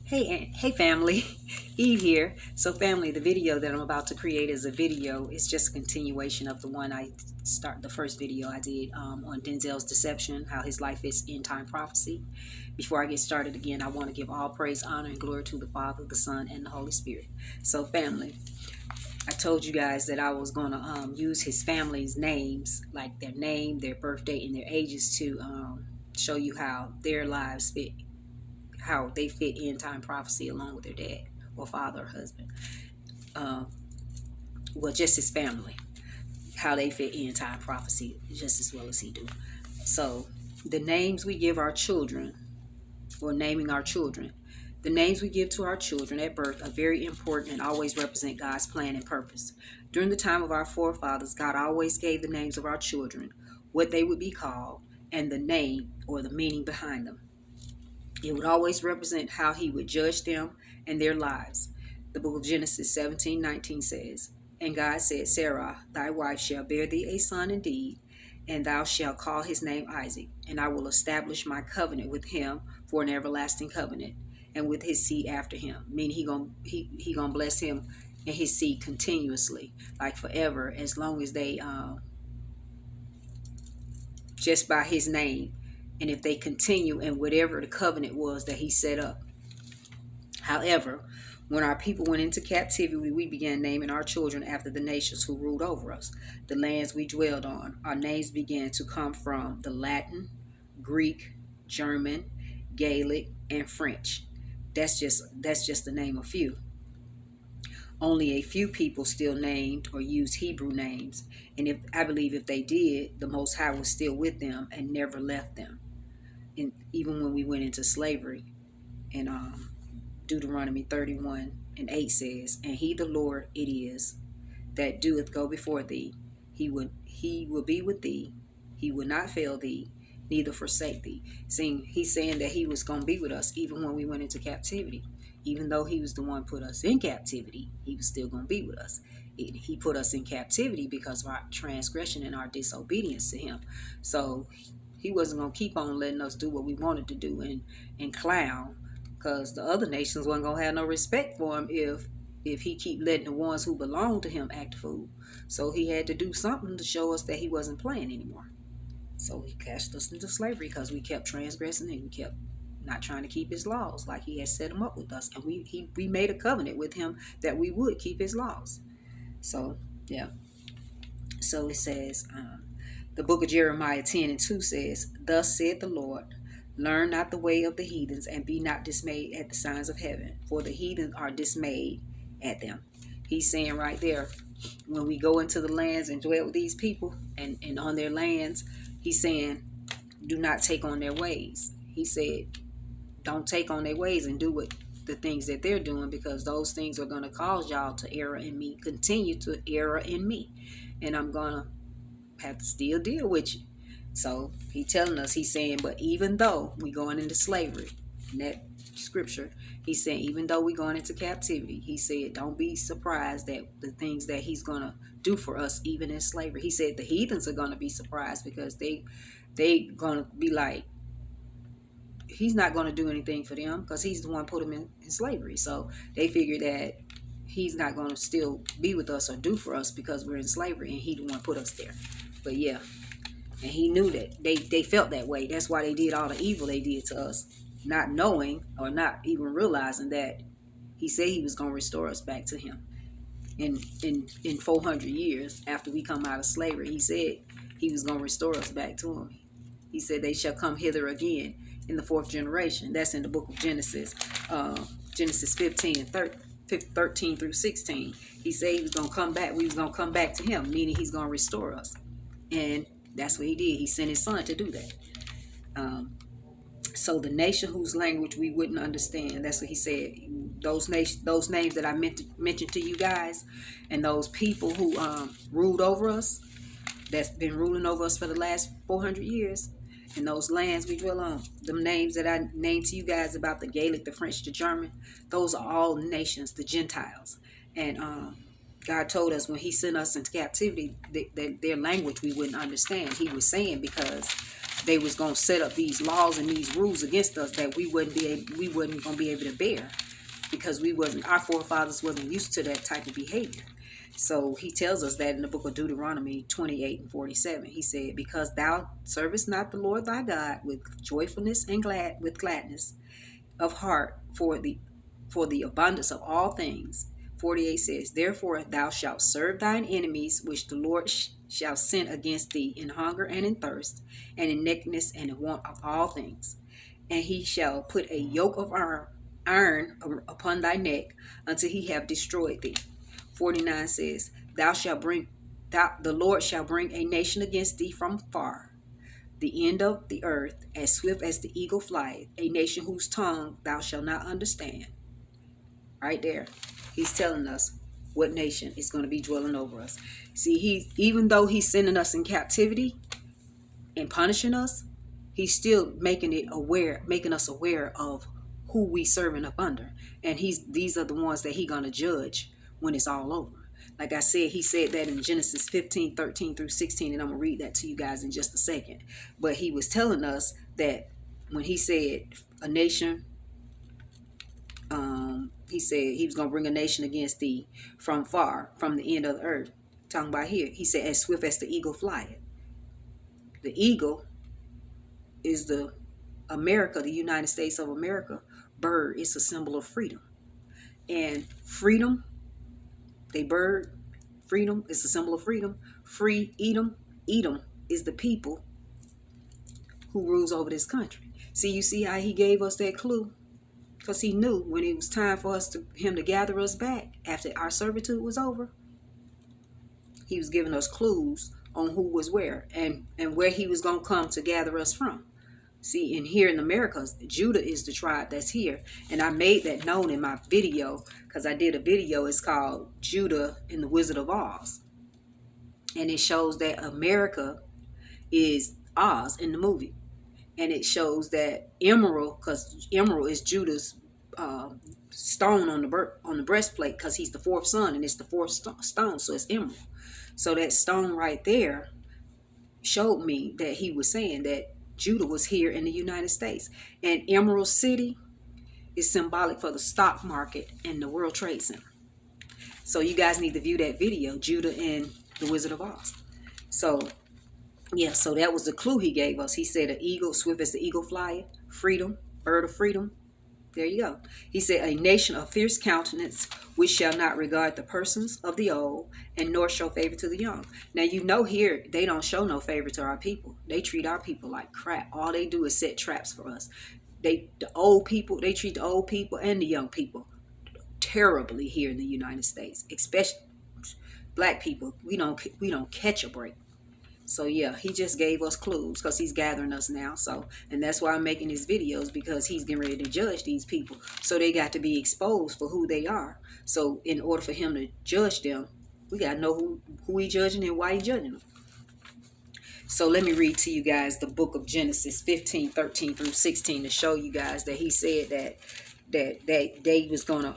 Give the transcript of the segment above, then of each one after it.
Hey family, Eve here. So family, the video that I'm about to create is a video. It's just a continuation of the first video I did on Denzel's deception, how his life is in time prophecy. Before I get started again, I want to give all praise, honor, and glory to the Father, the Son, and the Holy Spirit. So family, I told you guys that I was going to use his family's names, like their name, their birthday, and their ages to show you how their lives fit, how they fit in time prophecy along with their dad or father or husband. Um, well, just his family, how they fit in time prophecy just as well as he do. So the names we give our children, or naming our children, the names we give to our children at birth are very important and always represent God's plan and purpose. During the time of our forefathers, God always gave the names of our children, what they would be called, and the name or the meaning behind them. It would always represent how he would judge them and their lives. The book of Genesis 17:19 says, "And God said, Sarah, thy wife shall bear thee a son indeed, and thou shalt call his name Isaac, and I will establish my covenant with him for an everlasting covenant, and with his seed after him." Meaning he gonna bless him and his seed continuously, like forever, as long as they just by his name, and if they continue in whatever the covenant was that he set up. However, when our people went into captivity, we began naming our children after the nations who ruled over us, the lands we dwelled on. Our names began to come from the Latin, Greek, German, Gaelic, and French. That's just the name of few. Only a few people still named or used Hebrew names, and I believe if they did, the Most High was still with them and never left them. And even when we went into slavery, and Deuteronomy 31:8 says, "And he, the Lord, it is that doeth go before thee. He will be with thee. He will not fail thee, neither forsake thee." He's saying that he was going to be with us even when we went into captivity. Even though he was the one put us in captivity, he was still going to be with us. He put us in captivity because of our transgression and our disobedience to him. So he wasn't going to keep on letting us do what we wanted to do and clown, because the other nations wasn't going to have no respect for him if he keep letting the ones who belong to him act a fool. So he had to do something to show us that he wasn't playing anymore. So he cast us into slavery because we kept transgressing and we kept not trying to keep his laws like he had set them up with us. And we made a covenant with him that we would keep his laws. So, yeah. So it says, the book of Jeremiah 10:2 says, "Thus said the Lord, learn not the way of the heathens, and be not dismayed at the signs of heaven, for the heathens are dismayed at them." He's saying right there, when we go into the lands and dwell with these people and on their lands, he's saying, do not take on their ways. He said, don't take on their ways and do what the things that they're doing, because those things are going to cause y'all to error in me, continue to error in me, and I'm going to have to still deal with you. So he's telling us, he's saying, but even though we going into slavery, in that scripture, he's saying, even though we going into captivity, he said, don't be surprised at the things that he's going to do for us, even in slavery. He said the heathens are going to be surprised because they going to be like, he's not going to do anything for them because he's the one put them in slavery. So they figure that he's not going to still be with us or do for us because we're in slavery and he the one put us there. But yeah, and he knew that they felt that way. That's why they did all the evil they did to us, not knowing or not even realizing that he said he was going to restore us back to him in 400 years after we come out of slavery. He said he was going to restore us back to him. He said they shall come hither again in the fourth generation. That's in the book of Genesis, Genesis 13 through 16. He said he was going to come back. We was going to come back to him, meaning he's going to restore us. And that's what he did. He sent his son to do that. So the nation whose language we wouldn't understand, that's what he said. Those names that I mentioned to you guys, and those people who ruled over us, that's been ruling over us for the last 400 years, and those lands we dwell on, them names that I named to you guys about the Gaelic, the French, the German, those are all nations, the Gentiles. And God told us when he sent us into captivity that their language we wouldn't understand. He was saying because they was going to set up these laws and these rules against us that we wasn't going to be able to bear, because our forefathers wasn't used to that type of behavior. So he tells us that in the book of Deuteronomy 28:47. He said, because thou servest not the Lord thy God with joyfulness and gladness of heart for the abundance of all things. 48 says, therefore thou shalt serve thine enemies, which the Lord shall send against thee in hunger and in thirst, and in nakedness and in want of all things. And he shall put a yoke of iron upon thy neck until he have destroyed thee. 49 says, the Lord shall bring a nation against thee from far, the end of the earth, as swift as the eagle flieth, a nation whose tongue thou shalt not understand. Right there, he's telling us what nation is going to be dwelling over us. See, even though he's sending us in captivity and punishing us, he's still making us aware of who we serving up under. And these are the ones that he's going to judge when it's all over. Like I said, he said that in Genesis 15:13-16, and I'm going to read that to you guys in just a second. But he was telling us that when he said a nation, he said he was going to bring a nation against thee from far, from the end of the earth. Talking about here, he said, as swift as the eagle flieth. The eagle is the United States of America bird. Is a symbol of freedom. And freedom, freedom is a symbol of freedom. Free Edom. Edom is the people who rules over this country. See, you see how he gave us that clue? Because he knew when it was time for him to gather us back after our servitude was over, he was giving us clues on who was where and where he was going to come to gather us from. See, and here in America, Judah is the tribe that's here. And I made that known in my video, because I did a video. It's called Judah and the Wizard of Oz. And it shows that America is Oz in the movie. And it shows that emerald, because emerald is Judah's stone on the breastplate, because he's the fourth son and it's the fourth stone, so it's emerald. So that stone right there showed me that he was saying that Judah was here in the United States. And Emerald City is symbolic for the stock market and the World Trade Center. So you guys need to view that video, Judah and the Wizard of Oz. So yeah, so that was the clue he gave us. He said an eagle, swift as the eagle flieth, freedom, bird of freedom. There you go. He said, a nation of fierce countenance, which shall not regard the persons of the old, and nor show favor to the young. Now, you know here, they don't show no favor to our people. They treat our people like crap. All they do is set traps for us. They treat the old people and the young people terribly here in the United States. Especially black people. We don't catch a break. So yeah, he just gave us clues because he's gathering us now. So, and that's why I'm making these videos, because he's getting ready to judge these people. So they got to be exposed for who they are. So in order for him to judge them, we got to know who he judging and why he judging them. So let me read to you guys the book of Genesis 15:13-16 to show you guys that he said that they was going to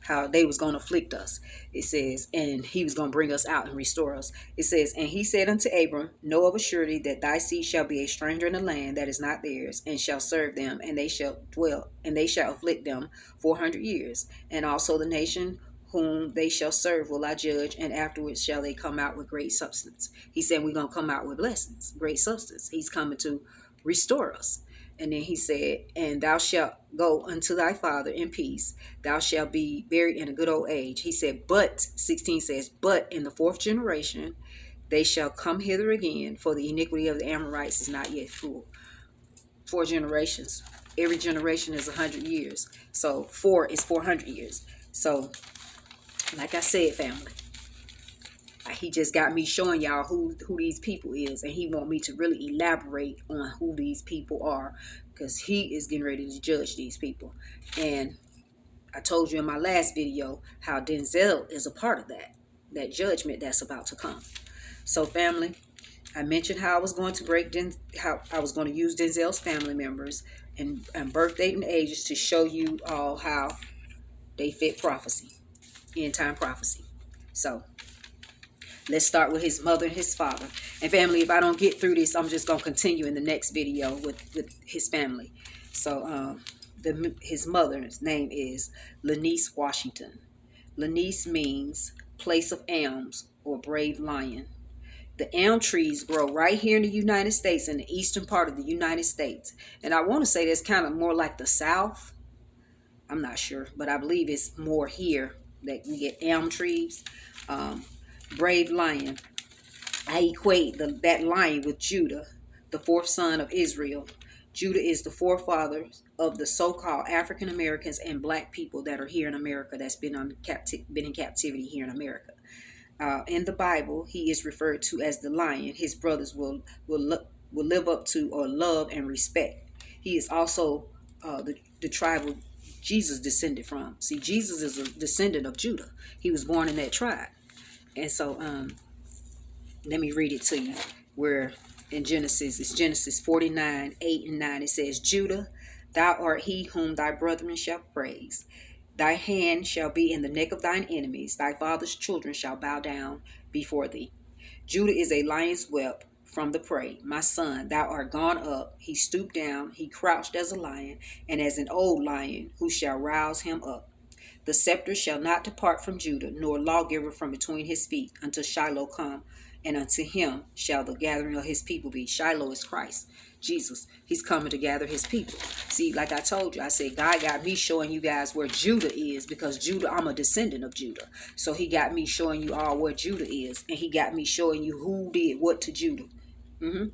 how they was going to afflict us. It says, and he was going to bring us out and restore us. It says, and he said unto Abram, know of a surety that thy seed shall be a stranger in the land that is not theirs, and shall serve them, and they shall afflict them 400 years. And also the nation whom they shall serve will I judge, and afterwards shall they come out with great substance. He said we're going to come out with blessings, great substance. He's coming to restore us. And then he said, and thou shalt go unto thy father in peace. Thou shalt be buried in a good old age. He said, but 16 says, but in the fourth generation they shall come hither again, for the iniquity of the Amorites is not yet full. 4 generations. Every generation is 100 years. So 4 is 400 years. So, like I said, family, he just got me showing y'all who these people is, and he want me to really elaborate on who these people are, because he is getting ready to judge these people. And I told you in my last video how Denzel is a part of that judgment that's about to come. So family, I mentioned how I was going to how I was going to use Denzel's family members and birth date and ages to show you all how They fit prophecy, end time prophecy. So let's start with his mother and his father. And family, if I don't get through this, I'm just going to continue in the next video with his family. So his mother's name is Lanice Washington. Lanice means place of elms or brave lion. The elm trees grow right here in the United States, in the eastern part of the United States. And I want to say that's kind of more like the South. I'm not sure, but I believe it's more here that we get elm trees. Brave lion. I equate that lion with Judah, the fourth son of Israel. Judah is the forefather of the so-called African Americans and black people that are here in America, that's been in captivity here in America. In the Bible, he is referred to as the lion. His brothers will live up to or love and respect. He is also the tribe of Jesus descended from. See, Jesus is a descendant of Judah. He was born in that tribe. And so let me read it to you. Where in Genesis, it's Genesis 49, 8 and 9. It says, Judah, thou art he whom thy brethren shall praise. Thy hand shall be in the neck of thine enemies. Thy father's children shall bow down before thee. Judah is a lion's whelp from the prey. My son, thou art gone up. He stooped down. He crouched as a lion, and as an old lion, who shall rouse him up. The scepter shall not depart from Judah, nor lawgiver from between his feet, until Shiloh come, and unto him shall the gathering of his people be. Shiloh is Christ, Jesus. He's coming to gather his people. See, like I told you, I said God got me showing you guys where Judah is, because Judah, I'm a descendant of Judah. So he got me showing you all where Judah is, and he got me showing you who did what to Judah.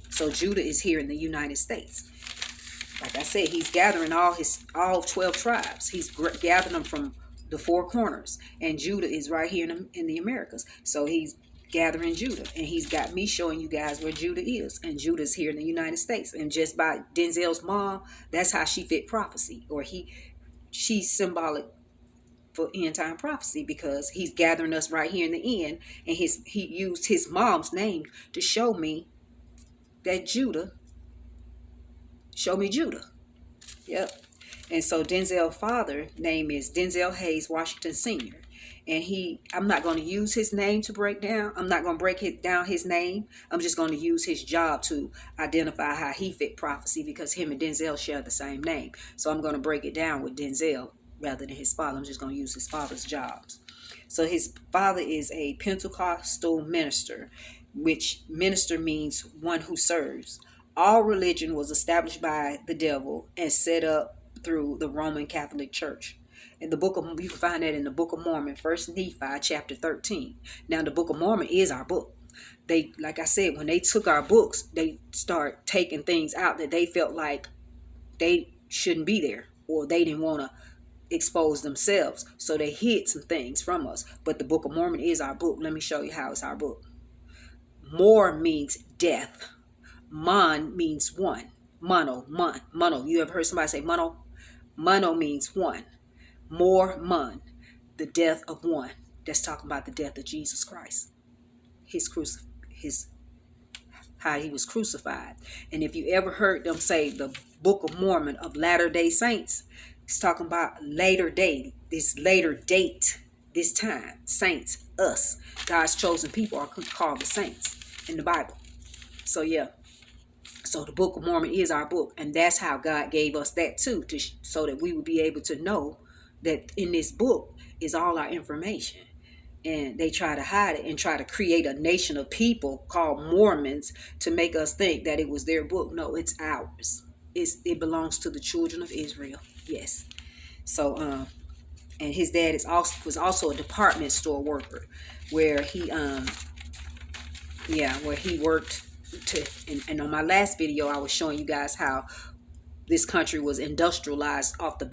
So Judah is here in the United States. Like I said, he's gathering all 12 tribes. He's gathering them from the four corners, and Judah is right here in the Americas. So he's gathering Judah, and he's got me showing you guys where Judah is, and Judah's here in the United States. And just by Denzel's mom, that's how she fit prophecy, or she's symbolic for end time prophecy, because he's gathering us right here in the end, and he used his mom's name to show me that Judah. Show me Judah. Yep. And so Denzel's father name is Denzel Hayes Washington Sr. And I'm not going to use his name to break down. I'm not going to break down his name. I'm just going to use his job to identify how he fit prophecy, because him and Denzel share the same name. So I'm going to break it down with Denzel rather than his father. I'm just going to use his father's jobs. So his father is a Pentecostal minister, which minister means one who serves. All religion was established by the devil and set up through the Roman Catholic Church. In the book of, you can find that in the Book of Mormon, 1 Nephi chapter 13. Now, the Book of Mormon is our book. They, like I said, when they took our books, they start taking things out that they felt like they shouldn't be there, or they didn't want to expose themselves. So they hid some things from us. But the Book of Mormon is our book. Let me show you how it's our book. Mor means death. Mon means one. Mono. You ever heard somebody say mono? Mono means one. Mon, the death of one. That's talking about the death of Jesus Christ. How he was crucified. And if you ever heard them say the Book of Mormon of Latter-day Saints, it's talking about later day, this later date, this time. Saints, us. God's chosen people are called the saints in the Bible. So yeah. So the Book of Mormon is our book, and that's how God gave us that too, so that we would be able to know that in this book is all our information. And they try to hide it and try to create a nation of people called Mormons to make us think that it was their book. No, it's ours. It belongs to the children of Israel. Yes. So and his dad was also a department store worker, where he worked and on my last video I was showing you guys how this country was industrialized off the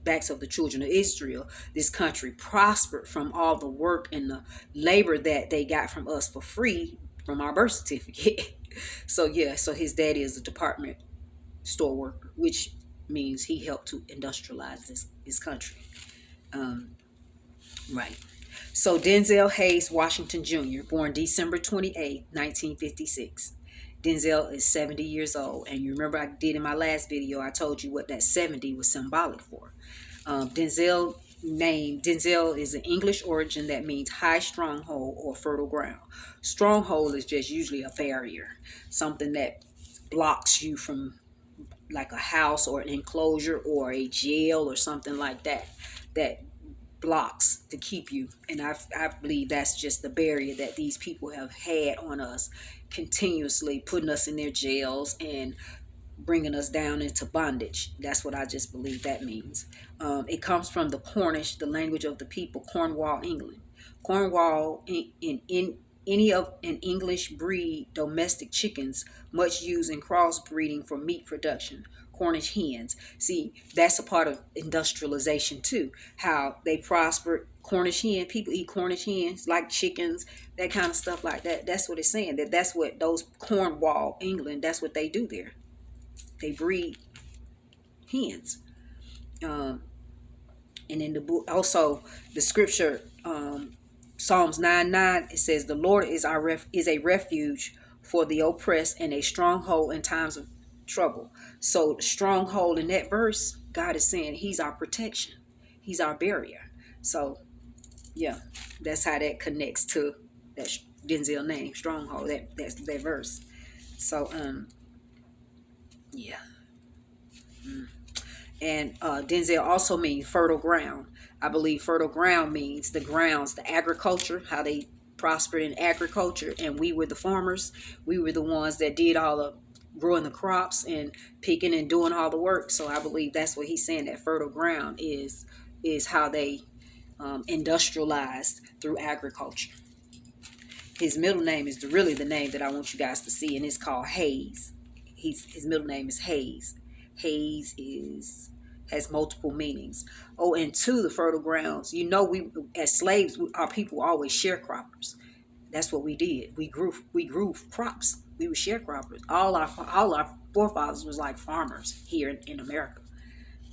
backs of the children of Israel. This country prospered from all the work and the labor that they got from us for free from our birth certificate. So his daddy is a department store worker, which means he helped to industrialize this country. Right. So Denzel Hayes Washington Jr., born December 28, 1956. Denzel is 70 years old. And you remember I did in my last video, I told you what that 70 was symbolic for. Denzel is an English origin that means high stronghold or fertile ground. Stronghold is just usually a barrier, something that blocks you from, like a house or an enclosure or a jail or something like that, that blocks to keep you. And I believe that's just the barrier that these people have had on us, continuously putting us in their jails and bringing us down into bondage. That's what I just believe that means. It comes from the Cornish, the language of the people, Cornwall, England. Cornwall, in any of an English breed domestic chickens, much used in crossbreeding for meat production. Cornish hens. See, that's a part of industrialization too. How they prospered. Cornish hen, people eat Cornish hens like chickens, that kind of stuff like that. That's what it's saying. That's what those Cornwall, England. That's what they do there. They breed hens. Um, and in the book, also the scripture, Psalms 9:9, it says, "The Lord is is a refuge for the oppressed and a stronghold in times of trouble." So the stronghold in that verse, God is saying He's our protection, He's our barrier. So yeah, that's how that connects to that Denzel name, stronghold. That's that verse. So yeah. And Denzel also means fertile ground. I believe fertile ground means the grounds, the agriculture, how they prospered in agriculture, and we were the farmers. We were the ones that did all the growing the crops and picking and doing all the work. So I believe that's what he's saying. That fertile ground is how they industrialized through agriculture. His middle name is really the name that I want you guys to see, and it's called Hayes. His middle name is Hayes. Hayes is has multiple meanings. Oh, and two, the fertile grounds. You know, we as slaves, our people were always sharecroppers. That's what we did. We grew crops. We were sharecroppers. All our forefathers was like farmers here in America.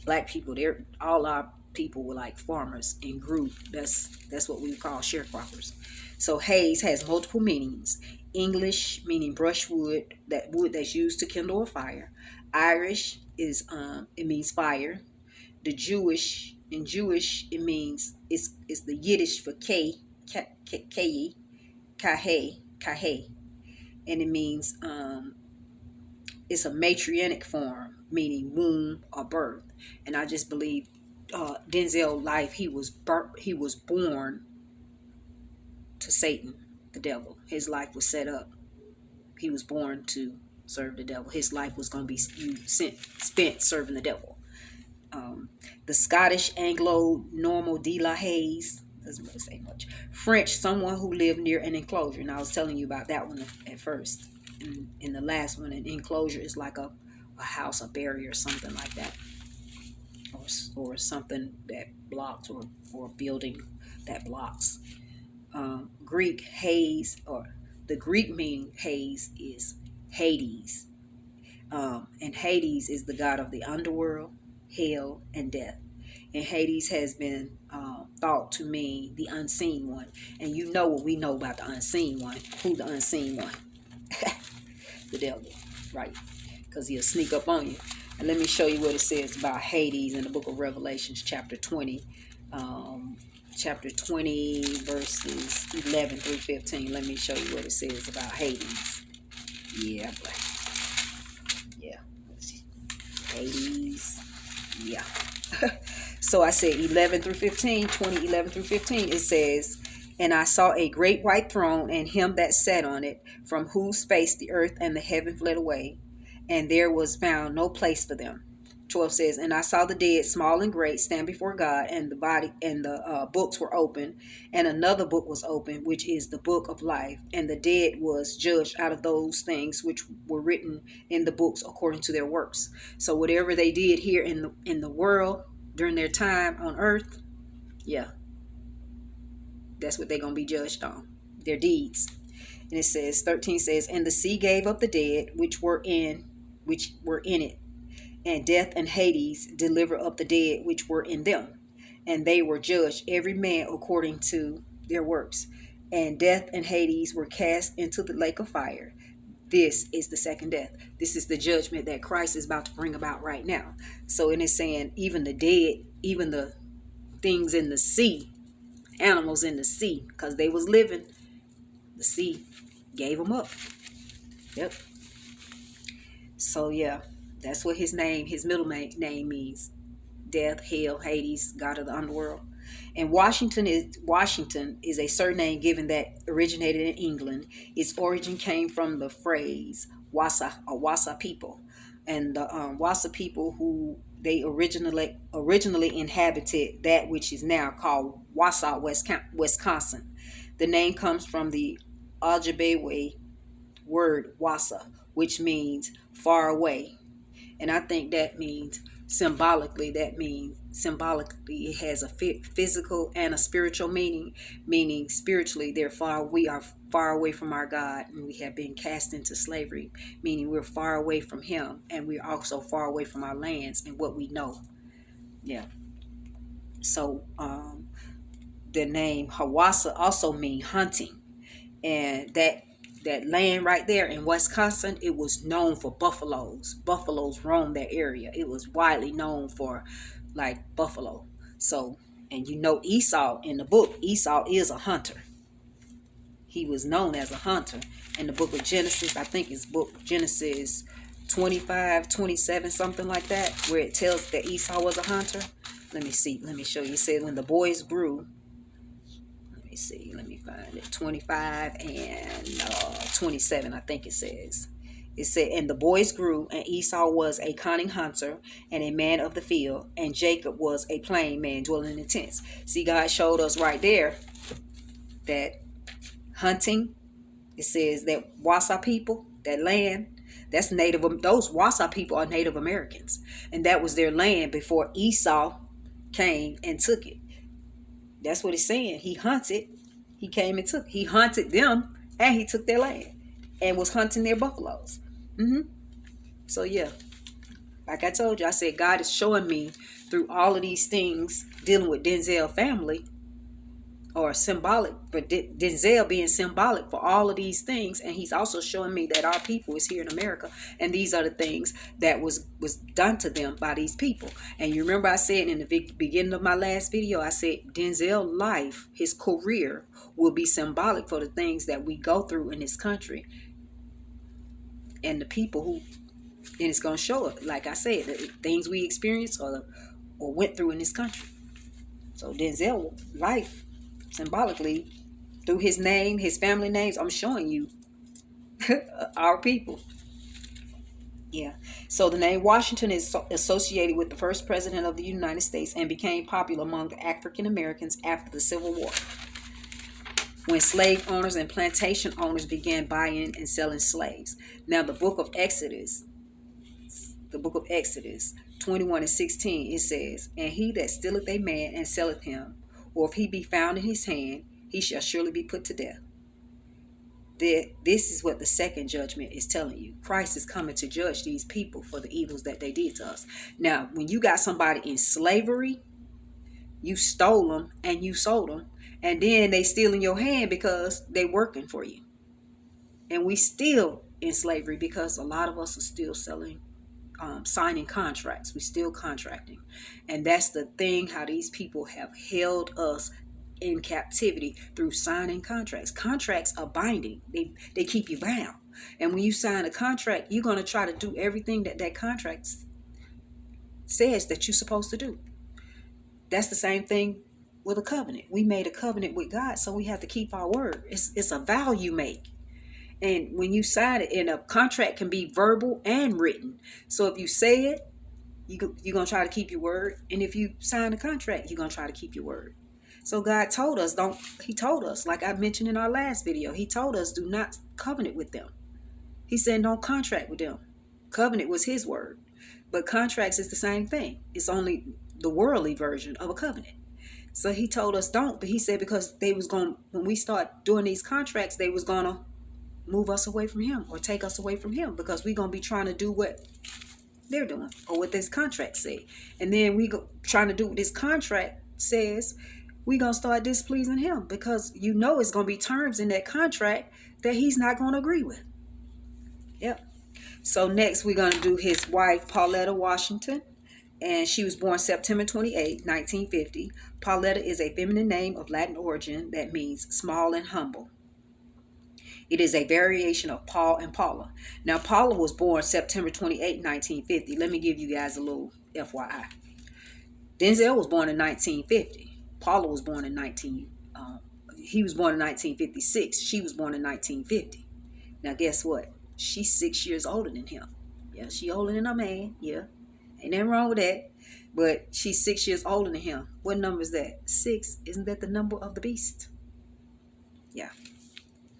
Black people, there, all our people were like farmers and grew. That's what we call sharecroppers. So Hayes has multiple meanings. English meaning brushwood, that wood that's used to kindle a fire. Irish is it means fire. The Jewish it means it's the Yiddish for kahe, and it means it's a matriarchic form, meaning womb or birth. And I just believe Denzel life, he was born to Satan, the devil. His life was set up. He was born to serve the devil. His life was going to be spent serving the devil. The Scottish Anglo Normal de la Hayes doesn't really say much. French, someone who lived near an enclosure. And I was telling you about that one at first. And the last one, an enclosure is like a house, a barrier, something like that, or something that blocks, or a building that blocks. Greek Hades, or the Greek meaning Hades is Hades, and Hades is the god of the underworld, hell, and death. And Hades has been thought to mean the unseen one. And you know what we know about the unseen one. Who the unseen one? The devil, right? Because he'll sneak up on you. And let me show you what it says about Hades in the book of Revelations, chapter 20. Chapter 20, verses 11 through 15. Let me show you what it says about Hades. Yeah, yeah. Hades. Yeah. So I said 11 through 15, 20, 11 through 15. It says, "And I saw a great white throne, and him that sat on it, from whose face the earth and the heaven fled away, and there was found no place for them." 12 says, "And I saw the dead, small and great, stand before God, and the body and the books were open, and another book was open, which is the book of life. And the dead was judged out of those things which were written in the books according to their works." So whatever they did here in the world during their time on earth, yeah, that's what they're gonna be judged on, their deeds. And it says 13 says, "And the sea gave up the dead which were in it, and death and Hades deliver up the dead which were in them. And they were judged every man according to their works. And death and Hades were cast into the lake of fire. This is the second death. This is the judgment that Christ is about to bring about right now. So it is saying even the dead, even the things in the sea, animals in the sea, because they was living, the sea gave them up. Yep. So yeah, that's what his middle name means. Death, hell, Hades, God of the underworld. And Washington is a surname given that originated in England. Its origin came from the phrase Wassa or Wassa people, and the Wassa people who they originally inhabited that which is now called Wausau, Wisconsin. The name comes from the Ojibwe word Wassa, which means far away, and I think that means symbolically it has a physical and a spiritual meaning spiritually we are far away from our God, and we have been cast into slavery, meaning we're far away from him, and we're also far away from our lands and what we know. Yeah. So the name Hawassa also mean hunting, and that land right there in Wisconsin, it was known for buffaloes. Buffaloes roamed that area. It was widely known for like buffalo. So, and Esau in the book, Esau is a hunter. He was known as a hunter. In the book of Genesis, I think it's book Genesis 25, 27, something like that, where it tells that Esau was a hunter. Let me see. Let me show you. It said when the boys grew, let me find it, 25 and 27, I think it says. It said, and the boys grew, and Esau was a cunning hunter and a man of the field, and Jacob was a plain man dwelling in tents. See, God showed us right there that hunting, it says that Wassa people, that land, that's native. Those Wassa people are Native Americans, and that was their land before Esau came and took it. That's what it's saying. He hunted. He hunted them, and he took their land and was hunting their buffaloes. So yeah, like I told you, I said God is showing me through all of these things dealing with Denzel family, or symbolic for Denzel being symbolic for all of these things, and he's also showing me that our people is here in America, and these are the things that was done to them by these people. And you remember I said in the beginning of my last video, I said Denzel's life, his career, will be symbolic for the things that we go through in this country, and the people who, and it's going to show it, like I said, the things we experienced or went through in this country. So Denzel's life, symbolically, through his name, his family names, I'm showing you our people. Yeah. So the name Washington is associated with the first president of the United States and became popular among the African Americans after the Civil War, when slave owners and plantation owners began buying and selling slaves. Now the book of Exodus 21:16, it says, and he that stealeth a man and selleth him, or if he be found in his hand, he shall surely be put to death. This is what the second judgment is telling you. Christ is coming to judge these people for the evils that they did to us. Now, when you got somebody in slavery, you stole them and you sold them, and then they steal in your hand because they working for you. And we still in slavery because a lot of us are still signing contracts. We still contracting, and that's the thing, how these people have held us in captivity through signing contracts. Contracts are binding. They keep you bound, and when you sign a contract, you're going to try to do everything that contract says that you're supposed to do. That's the same thing with a covenant. We made a covenant with God, so we have to keep our word. It's a vow you make. And when you sign it, and a contract can be verbal and written. So if you say it, you're going to try to keep your word. And if you sign a contract, you're going to try to keep your word. So God told us, he told us, like I mentioned in our last video, he told us, do not covenant with them. He said, don't contract with them. Covenant was his word. But contracts is the same thing. It's only the worldly version of a covenant. So he told us don't. But he said because when we start doing these contracts, they was going to move us away from him or take us away from him, because we're going to be trying to do what they're doing or what this contract say. And then we go trying to do what this contract says, we're going to start displeasing him, because it's going to be terms in that contract that he's not going to agree with. Yep. So next we're going to do his wife, Pauletta Washington. And she was born September 28, 1950. Pauletta is a feminine name of Latin origin that means small and humble. It is a variation of Paul and Paula. Now, Paula was born September 28, 1950. Let me give you guys a little FYI. Denzel was born in 1950. Paula was born in he was born in 1956. She was born in 1950. Now, guess what? She's 6 years older than him. Yeah, she older than a man. Yeah, ain't nothing wrong with that. But she's 6 years older than him. What number is that? 6. Isn't that the number of the beast? Yeah.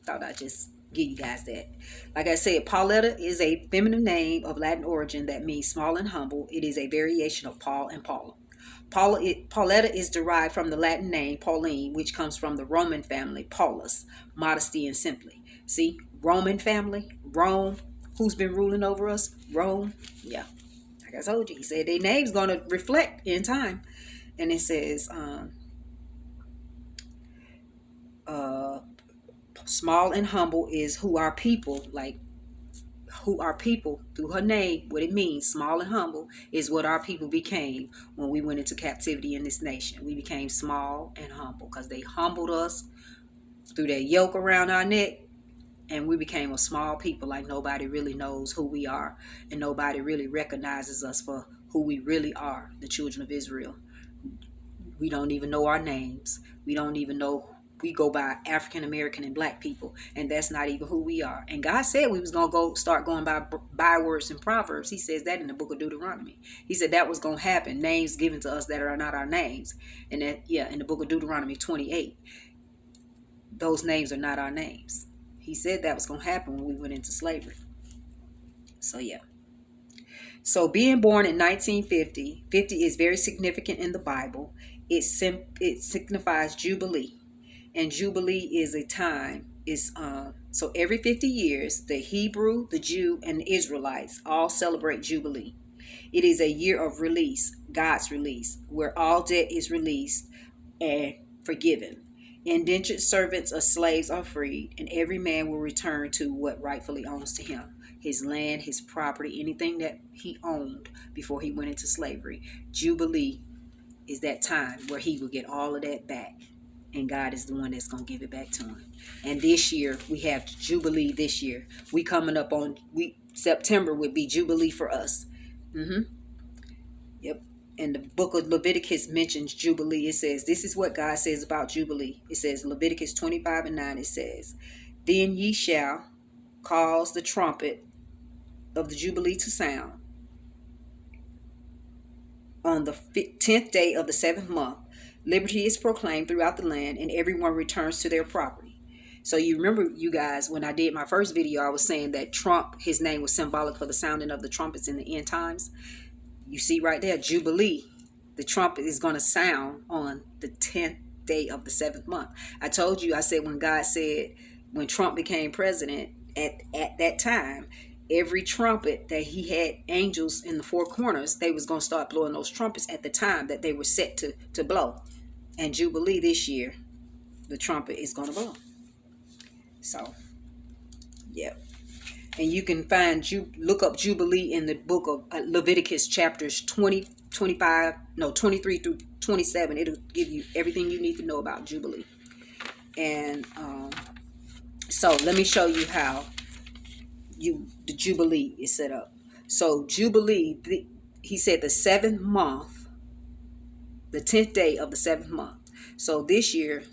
Thought I'd just give you guys that. Like I said, Pauletta is a feminine name of Latin origin that means small and humble. It is a variation of Paul and Paula. Pauletta is derived from the Latin name Pauline, which comes from the Roman family Paulus, modesty and simply. See, Roman family, Rome. Who's been ruling over us? Rome. Yeah, like I told you, he said their name's going to reflect in time. And it says, small and humble is who our people, through her name, what it means, small and humble, is what our people became when we went into captivity in this nation. We became small and humble because they humbled us through that yoke around our neck, and we became a small people, like nobody really knows who we are, and nobody really recognizes us for who we really are, the children of Israel. We don't even know our names. We don't even know. We go by African American and black people, and that's not even who we are. And God said we was gonna start going by bywords and proverbs. He says that in the book of Deuteronomy. He said that was gonna happen. Names given to us that are not our names, and that in the book of Deuteronomy 28, those names are not our names. He said that was gonna happen when we went into slavery. So yeah. So being born in 1950, 50 is very significant in the Bible. It signifies Jubilee. And Jubilee is a time. So every 50 years, the Hebrew, the Jew, and the Israelites all celebrate Jubilee. It is a year of release, God's release, where all debt is released and forgiven. Indentured servants or slaves are freed, and every man will return to what rightfully owns to him. His land, his property, anything that he owned before he went into slavery. Jubilee is that time where he will get all of that back. And God is the one that's going to give it back to him. And this year, we have Jubilee this year. We coming up on, September would be Jubilee for us. Yep. And the book of Leviticus mentions Jubilee. It says, this is what God says about Jubilee. It says, Leviticus 25:9, it says, then ye shall cause the trumpet of the Jubilee to sound on the 10th day of the 7th month. Liberty is proclaimed throughout the land, and everyone returns to their property. So you remember, you guys, when I did my first video, I was saying that Trump, his name was symbolic for the sounding of the trumpets in the end times. You see right there, Jubilee. The trumpet is going to sound on the 10th day of the 7th month. I told you, I said when God said, when Trump became president, at that time, every trumpet that he had angels in the four corners, they was going to start blowing those trumpets at the time that they were set to blow. And Jubilee this year, the trumpet is going to blow. So, yeah. And you can look up Jubilee in the book of Leviticus chapters 23 through 27. It'll give you everything you need to know about Jubilee. And so let me show you how the Jubilee is set up. So Jubilee, he said the 7th month, the 10th day of the 7th month. So this year,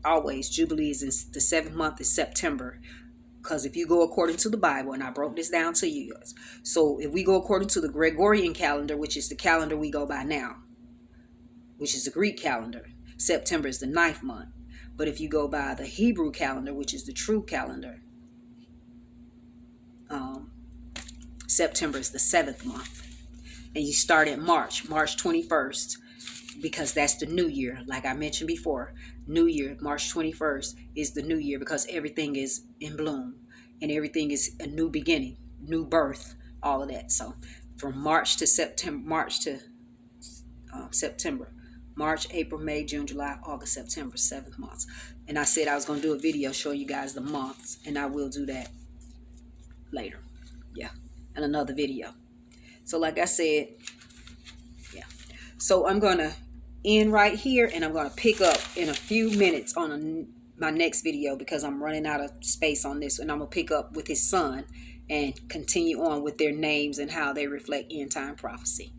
always Jubilee is in the 7th month is September. Because if you go according to the Bible, and I broke this down to you guys. So if we go according to the Gregorian calendar, which is the calendar we go by now, which is the Greek calendar, September is the 9th month. But if you go by the Hebrew calendar, which is the true calendar, September is the 7th month. And you start in March 21st, because that's the new year. Like I mentioned before, new year, March 21st is the new year, because everything is in bloom and everything is a new beginning, new birth, all of that. So from March to September, March, April, May, June, July, August, September, 7 months. And I said I was going to do a video showing you guys the months, and I will do that. later. Yeah, in another video. So like I said, yeah. So I'm going to end right here, and I'm going to pick up in a few minutes on my next video because I'm running out of space on this. And I'm going to pick up with his son and continue on with their names and how they reflect end time prophecy.